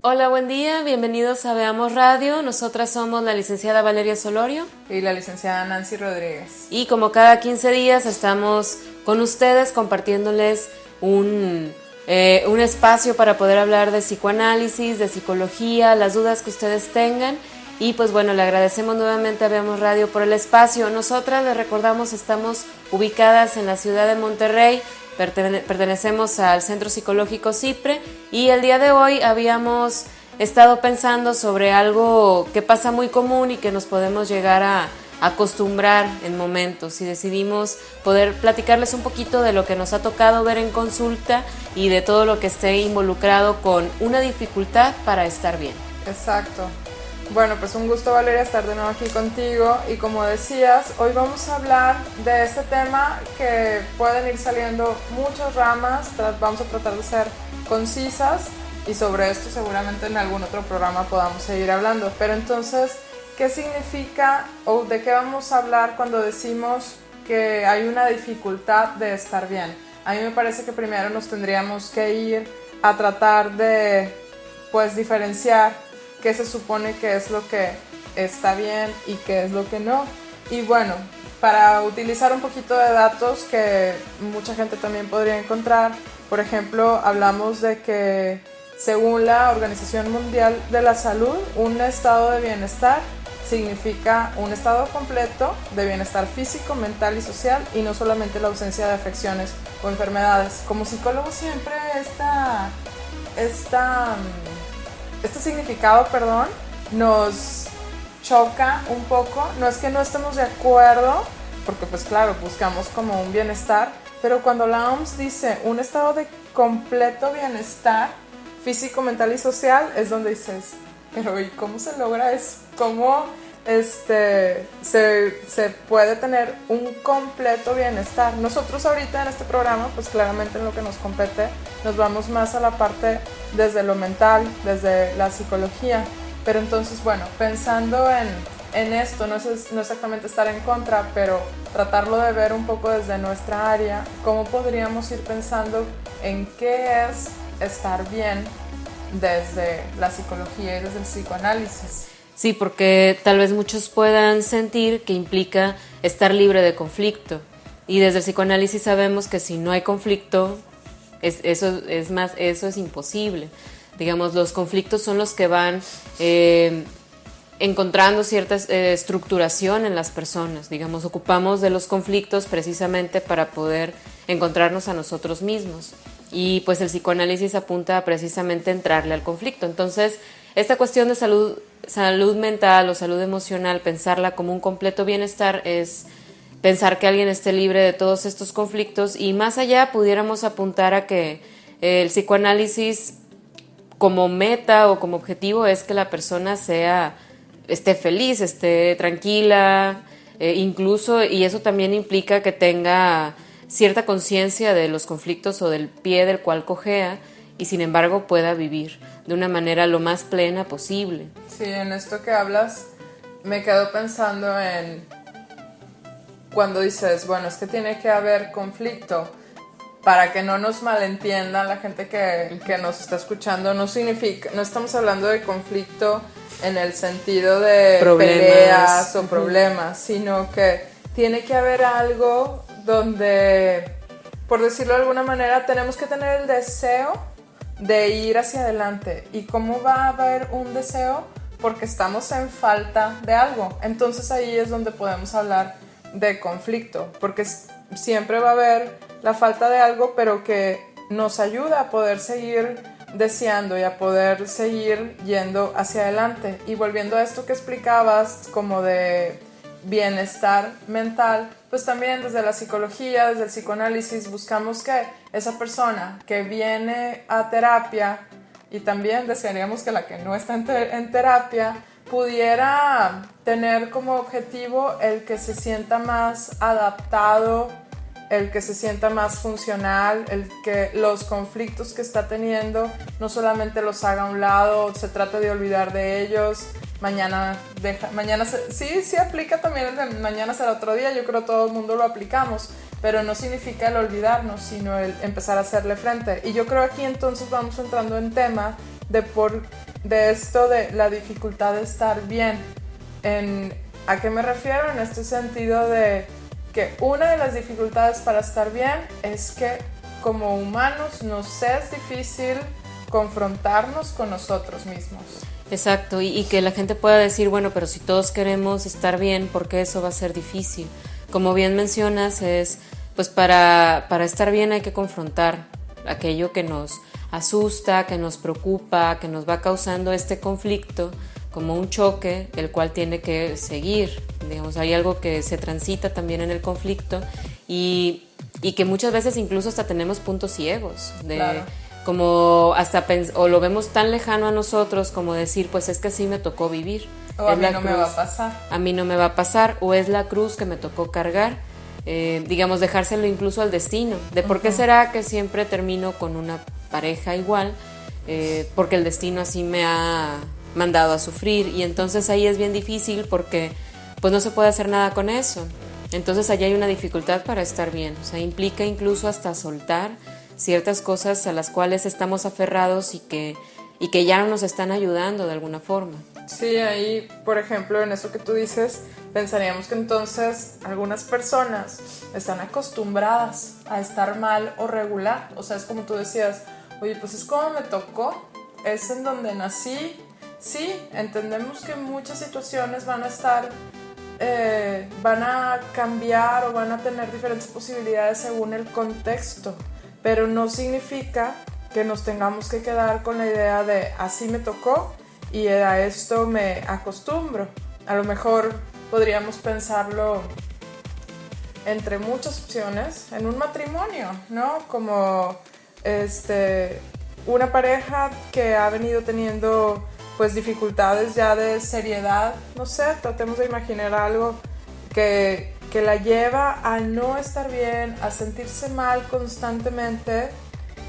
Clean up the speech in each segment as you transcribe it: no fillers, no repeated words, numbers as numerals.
Hola, buen día, bienvenidos a Veamos Radio. Nosotras somos la licenciada Valeria Solorio y la licenciada Nancy Rodríguez. Y como cada 15 días estamos con ustedes compartiéndoles un espacio para poder hablar de psicoanálisis, de psicología, las dudas que ustedes tengan. Y pues bueno, le agradecemos nuevamente a Veamos Radio por el espacio. Nosotras, les recordamos, estamos ubicadas en la ciudad de Monterrey. Pertenecemos al Centro Psicológico CIPRE y el día de hoy habíamos estado pensando sobre algo que pasa muy común y que nos podemos llegar a acostumbrar en momentos, y decidimos poder platicarles un poquito de lo que nos ha tocado ver en consulta y de todo lo que esté involucrado con una dificultad para estar bien. Exacto. Bueno, pues un gusto, Valeria, estar de nuevo aquí contigo, y como decías, hoy vamos a hablar de este tema que pueden ir saliendo muchas ramas. Vamos a tratar de ser concisas y sobre esto seguramente en algún otro programa podamos seguir hablando. Pero entonces, ¿qué significa o de qué vamos a hablar cuando decimos que hay una dificultad de estar bien? A mí me parece que primero nos tendríamos que ir a tratar de, pues, diferenciar qué se supone que es lo que está bien y qué es lo que no. Y bueno, para utilizar un poquito de datos que mucha gente también podría encontrar, por ejemplo, hablamos de que según la Organización Mundial de la Salud, un estado de bienestar significa un estado completo de bienestar físico, mental y social, y no solamente la ausencia de afecciones o enfermedades. Como psicólogo siempre este significado, nos choca un poco. No es que no estemos de acuerdo, porque pues claro, buscamos como un bienestar, pero cuando la OMS dice un estado de completo bienestar físico, mental y social, es donde dices, pero ¿y cómo se logra eso? ¿Cómo se puede tener un completo bienestar? Nosotros ahorita en este programa, pues claramente en lo que nos compete, nos vamos más a la parte desde lo mental, desde la psicología. Pero entonces, bueno, pensando en esto, no exactamente estar en contra, pero tratarlo de ver un poco desde nuestra área, ¿cómo podríamos ir pensando en qué es estar bien desde la psicología y desde el psicoanálisis? Sí, porque tal vez muchos puedan sentir que implica estar libre de conflicto, y desde el psicoanálisis sabemos que si no hay conflicto, eso es imposible. Digamos, los conflictos son los que van encontrando cierta estructuración en las personas. Digamos, ocupamos de los conflictos precisamente para poder encontrarnos a nosotros mismos, y pues el psicoanálisis apunta precisamente a entrarle al conflicto. Entonces, esta cuestión de salud mental o salud emocional, pensarla como un completo bienestar, es pensar que alguien esté libre de todos estos conflictos, y más allá pudiéramos apuntar a que el psicoanálisis como meta o como objetivo es que la persona esté feliz, esté tranquila, incluso, y eso también implica que tenga cierta conciencia de los conflictos o del pie del cual cojea, y sin embargo pueda vivir de una manera lo más plena posible. Sí, en esto que hablas me quedo pensando en cuando dices, bueno, es que tiene que haber conflicto. Para que no nos malentiendan la gente que nos está escuchando, no estamos hablando de conflicto en el sentido de peleas o problemas, sino que tiene que haber algo donde, por decirlo de alguna manera, tenemos que tener el deseo de ir hacia adelante. ¿Y cómo va a haber un deseo? Porque estamos en falta de algo. Entonces ahí es donde podemos hablar de conflicto, porque siempre va a haber la falta de algo, pero que nos ayuda a poder seguir deseando y a poder seguir yendo hacia adelante. Y volviendo a esto que explicabas como de bienestar mental, pues también desde la psicología, desde el psicoanálisis, buscamos que esa persona que viene a terapia, y también desearíamos que la que no está en terapia, pudiera tener como objetivo el que se sienta más adaptado, el que se sienta más funcional, el que los conflictos que está teniendo no solamente los haga a un lado, se trate de olvidar de ellos. Sí aplica también el de mañana será otro día. Yo creo que todo el mundo lo aplicamos, pero no significa el olvidarnos, sino el empezar a hacerle frente. Y yo creo aquí entonces vamos entrando en tema de por de esto de la dificultad de estar bien. ¿A qué me refiero? En este sentido de que una de las dificultades para estar bien es que como humanos nos es difícil confrontarnos con nosotros mismos. Exacto, y que la gente pueda decir, bueno, pero si todos queremos estar bien, ¿por qué eso va a ser difícil? Como bien mencionas, pues para estar bien hay que confrontar aquello que nos asusta, que nos preocupa, que nos va causando este conflicto como un choque, el cual tiene que seguir. Digamos, hay algo que se transita también en el conflicto y que muchas veces incluso hasta tenemos puntos ciegos de claro. Como hasta o lo vemos tan lejano a nosotros como decir, pues es que así me tocó vivir. O a mí no me va a pasar. A mí no me va a pasar, o es la cruz que me tocó cargar. Digamos, dejárselo incluso al destino. De por qué será que siempre termino con una pareja igual, porque el destino así me ha mandado a sufrir. Y entonces ahí es bien difícil porque pues no se puede hacer nada con eso. Entonces allí hay una dificultad para estar bien. O sea, implica incluso hasta soltar ciertas cosas a las cuales estamos aferrados y que ya no nos están ayudando de alguna forma. Sí, ahí, por ejemplo, en eso que tú dices, pensaríamos que entonces algunas personas están acostumbradas a estar mal o regular. O sea, es como tú decías, oye, pues es como me tocó, es en donde nací. Sí, entendemos que muchas situaciones van a estar, van a cambiar o van a tener diferentes posibilidades según el contexto. Pero no significa que nos tengamos que quedar con la idea de así me tocó y a esto me acostumbro. A lo mejor podríamos pensarlo entre muchas opciones en un matrimonio, ¿no? Como una pareja que ha venido teniendo pues dificultades ya de seriedad, no sé, tratemos de imaginar algo que la lleva a no estar bien, a sentirse mal constantemente,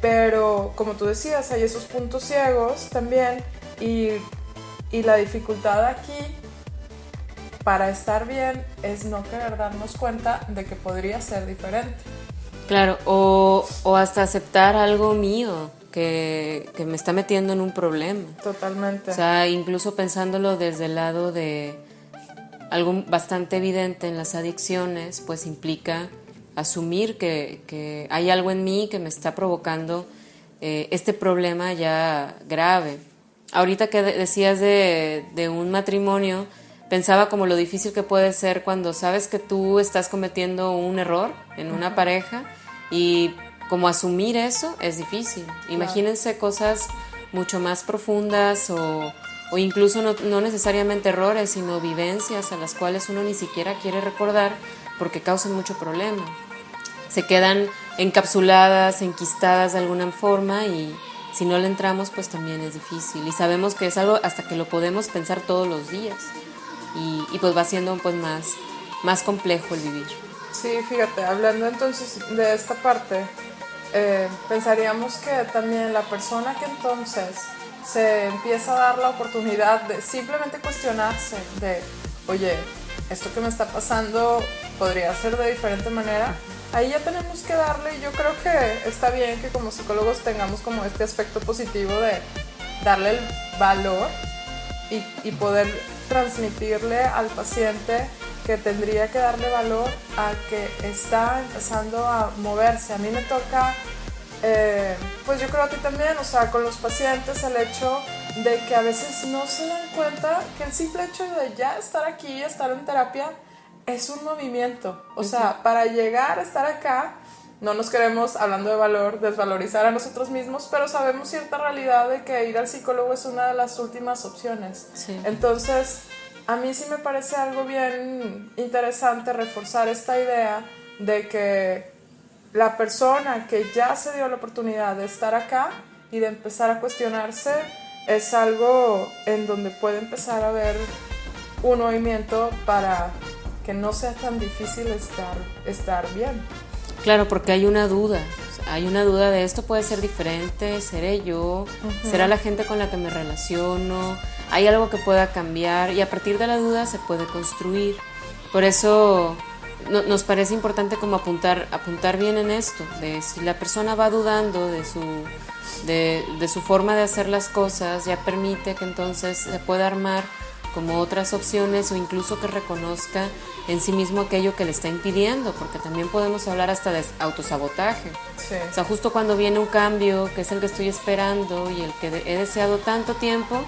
pero como tú decías, hay esos puntos ciegos también y la dificultad aquí para estar bien es no querer darnos cuenta de que podría ser diferente. Claro, o hasta aceptar algo mío que me está metiendo en un problema. Totalmente. O sea, incluso pensándolo desde el lado de algo bastante evidente en las adicciones, pues implica asumir que hay algo en mí que me está provocando este problema ya grave. Ahorita que decías de un matrimonio, pensaba como lo difícil que puede ser cuando sabes que tú estás cometiendo un error en una pareja y como asumir eso es difícil. Imagínense cosas mucho más profundas o incluso no necesariamente errores, sino vivencias a las cuales uno ni siquiera quiere recordar porque causan mucho problema. Se quedan encapsuladas, enquistadas de alguna forma y si no le entramos pues también es difícil. Y sabemos que es algo hasta que lo podemos pensar todos los días y pues va siendo pues más complejo el vivir. Sí, fíjate, hablando entonces de esta parte, pensaríamos que también la persona que entonces se empieza a dar la oportunidad de simplemente cuestionarse de, oye, esto que me está pasando podría ser de diferente manera, ahí ya tenemos que darle, yo creo que está bien que como psicólogos tengamos como este aspecto positivo de darle el valor y poder transmitirle al paciente que tendría que darle valor a que está empezando a moverse. A mí me toca, pues yo creo a ti también, o sea, con los pacientes el hecho de que a veces no se dan cuenta que el simple hecho de ya estar aquí, estar en terapia, es un movimiento. O sea, para llegar a estar acá, no nos queremos, hablando de valor, desvalorizar a nosotros mismos, pero sabemos cierta realidad de que ir al psicólogo es una de las últimas opciones. Sí. Entonces, a mí sí me parece algo bien interesante reforzar esta idea de que la persona que ya se dio la oportunidad de estar acá y de empezar a cuestionarse es algo en donde puede empezar a haber un movimiento para que no sea tan difícil estar bien. Claro, porque hay una duda de esto puede ser diferente, seré yo, será la gente con la que me relaciono, hay algo que pueda cambiar y a partir de la duda se puede construir. Por eso nos parece importante como apuntar bien en esto, de si la persona va dudando de su forma de hacer las cosas, ya permite que entonces se pueda armar como otras opciones o incluso que reconozca en sí mismo aquello que le está impidiendo, porque también podemos hablar hasta de autosabotaje. Sí. O sea, justo cuando viene un cambio, que es el que estoy esperando y el que he deseado tanto tiempo,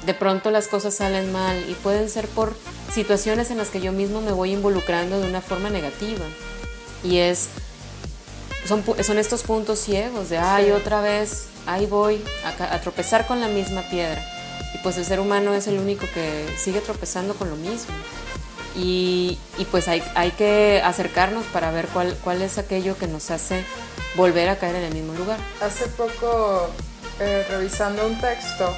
de pronto las cosas salen mal y pueden ser por situaciones en las que yo mismo me voy involucrando de una forma negativa. Y son estos puntos ciegos de, ay, otra vez, ahí voy a tropezar con la misma piedra. Y pues el ser humano es el único que sigue tropezando con lo mismo. Y pues hay que acercarnos para ver cuál es aquello que nos hace volver a caer en el mismo lugar. Hace poco, revisando un texto,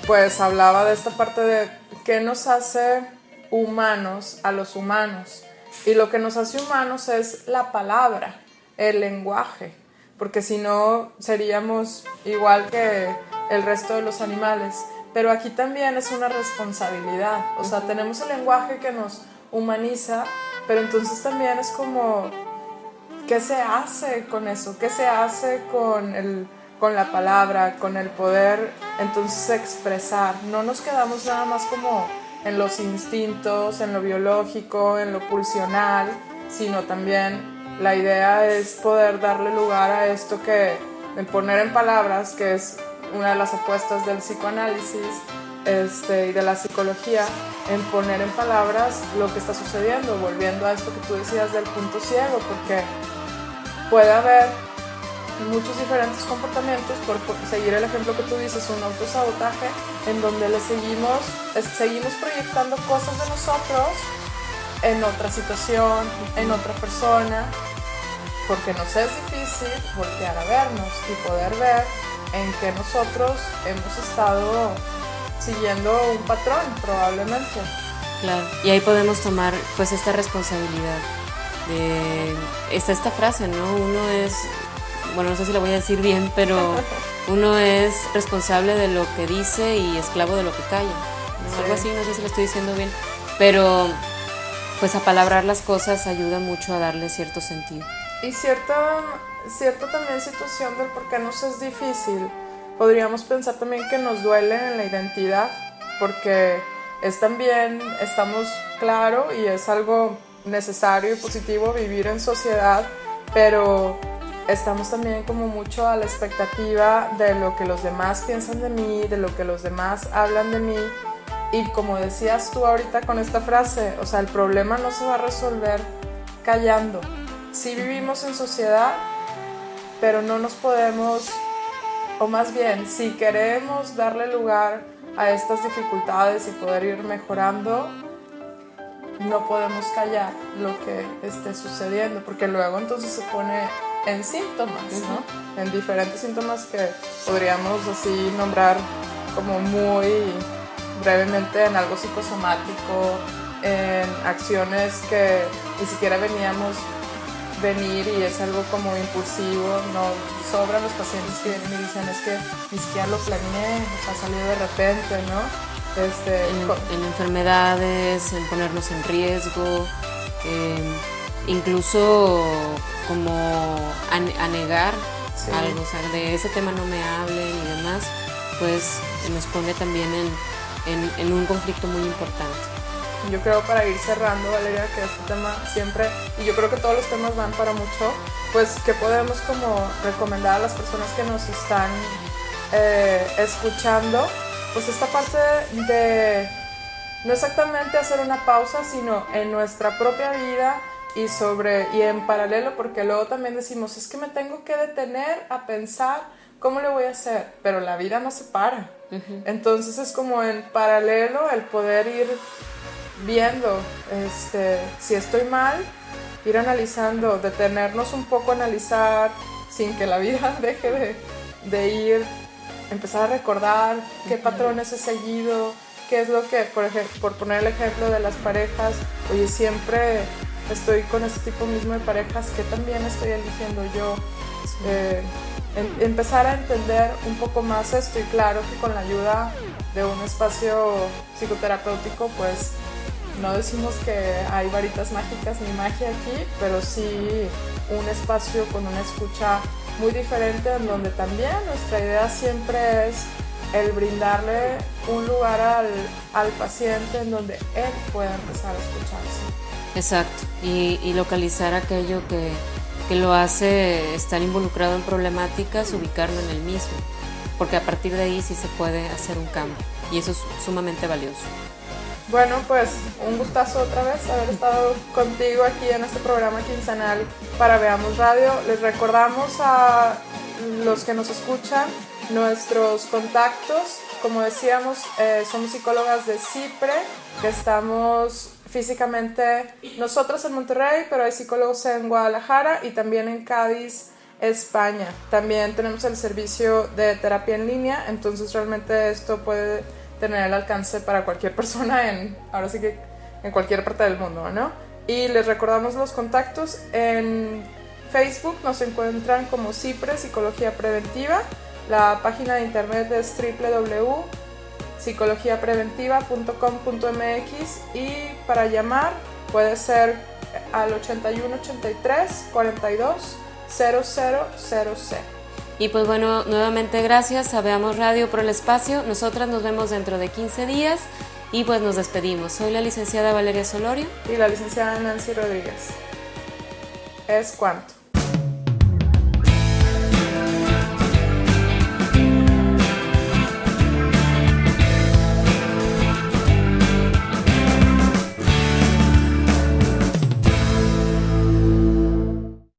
pues hablaba de esta parte de qué nos hace humanos a los humanos. Y lo que nos hace humanos es la palabra, el lenguaje. Porque si no, seríamos igual que el resto de los animales. Pero aquí también es una responsabilidad, o sea, tenemos el lenguaje que nos humaniza, pero entonces también es como, ¿qué se hace con eso? ¿Qué se hace con la palabra, con el poder entonces expresar? No nos quedamos nada más como en los instintos, en lo biológico, en lo pulsional, sino también la idea es poder darle lugar a esto que, el poner en palabras, que es una de las apuestas del psicoanálisis y de la psicología, en poner en palabras lo que está sucediendo, volviendo a esto que tú decías del punto ciego, porque puede haber muchos diferentes comportamientos, por seguir el ejemplo que tú dices, un autosabotaje, en donde le seguimos proyectando cosas de nosotros en otra situación, en otra persona, porque nos es difícil voltear a vernos y poder ver en que nosotros hemos estado siguiendo un patrón, probablemente. Claro, y ahí podemos tomar pues esta responsabilidad. Está esta frase, ¿no? Uno es, bueno, no sé si la voy a decir bien, pero uno es responsable de lo que dice y esclavo de lo que calla, ¿no? Sí. Algo así, no sé si lo estoy diciendo bien, pero pues apalabrar las cosas ayuda mucho a darle cierto sentido. Y cierta también situación del por qué nos es difícil. Podríamos pensar también que nos duele en la identidad, porque es también, estamos claro, y es algo necesario y positivo vivir en sociedad, pero estamos también como mucho a la expectativa de lo que los demás piensan de mí, de lo que los demás hablan de mí. Y como decías tú ahorita con esta frase, o sea, el problema no se va a resolver callando. Sí vivimos en sociedad, pero no nos podemos, o más bien, si queremos darle lugar a estas dificultades y poder ir mejorando, no podemos callar lo que esté sucediendo, porque luego entonces se pone en síntomas, ¿no? En diferentes síntomas que podríamos así nombrar como muy brevemente en algo psicosomático, en acciones que ni siquiera veníamos venir y es algo como impulsivo. No sobran los pacientes que vienen y dicen, es que ni siquiera lo planeé, o sea, salió de repente, ¿no? En enfermedades, en ponernos en riesgo, incluso como a negar algo, o sea, de ese tema no me hablen y demás, pues nos pone también en un conflicto muy importante. Yo creo, para ir cerrando, Valeria, que este tema siempre, y yo creo que todos los temas van para mucho, pues que podemos como recomendar a las personas que nos están escuchando, pues esta parte de no exactamente hacer una pausa, sino en nuestra propia vida y en paralelo, porque luego también decimos, es que me tengo que detener a pensar cómo le voy a hacer, pero la vida no se para. Entonces es como en paralelo el poder ir viendo si estoy mal, ir analizando, detenernos un poco a analizar sin que la vida deje de ir, empezar a recordar qué patrones he seguido, qué es lo que, por poner el ejemplo de las parejas, oye, siempre estoy con este tipo mismo de parejas, que también estoy eligiendo yo. Empezar a entender un poco más esto, y claro que con la ayuda de un espacio psicoterapéutico pues no decimos que hay varitas mágicas ni magia aquí, pero sí un espacio con una escucha muy diferente, en donde también nuestra idea siempre es el brindarle un lugar al paciente en donde él pueda empezar a escucharse. Exacto, y localizar aquello que lo hace estar involucrado en problemáticas, ubicarlo en el mismo, porque a partir de ahí sí se puede hacer un cambio, y eso es sumamente valioso. Bueno, pues un gustazo otra vez haber estado contigo aquí en este programa quincenal para Veamos Radio. Les recordamos a los que nos escuchan nuestros contactos. Como decíamos, somos psicólogas de CIPRE, que estamos físicamente nosotros en Monterrey, pero hay psicólogos en Guadalajara y también en Cádiz, España. También tenemos el servicio de terapia en línea, entonces realmente esto puede tener el alcance para cualquier persona ahora sí que en cualquier parte del mundo, ¿no? Y les recordamos los contactos. En Facebook nos encuentran como CIPRE Psicología Preventiva. La página de internet es www.psicologiapreventiva.com.mx y para llamar puede ser al 81 83 42 0000. Y pues bueno, nuevamente gracias a Veamos Radio por el espacio. Nosotras nos vemos dentro de 15 días y pues nos despedimos. Soy la licenciada Valeria Solorio. Y la licenciada Nancy Rodríguez. Es cuanto.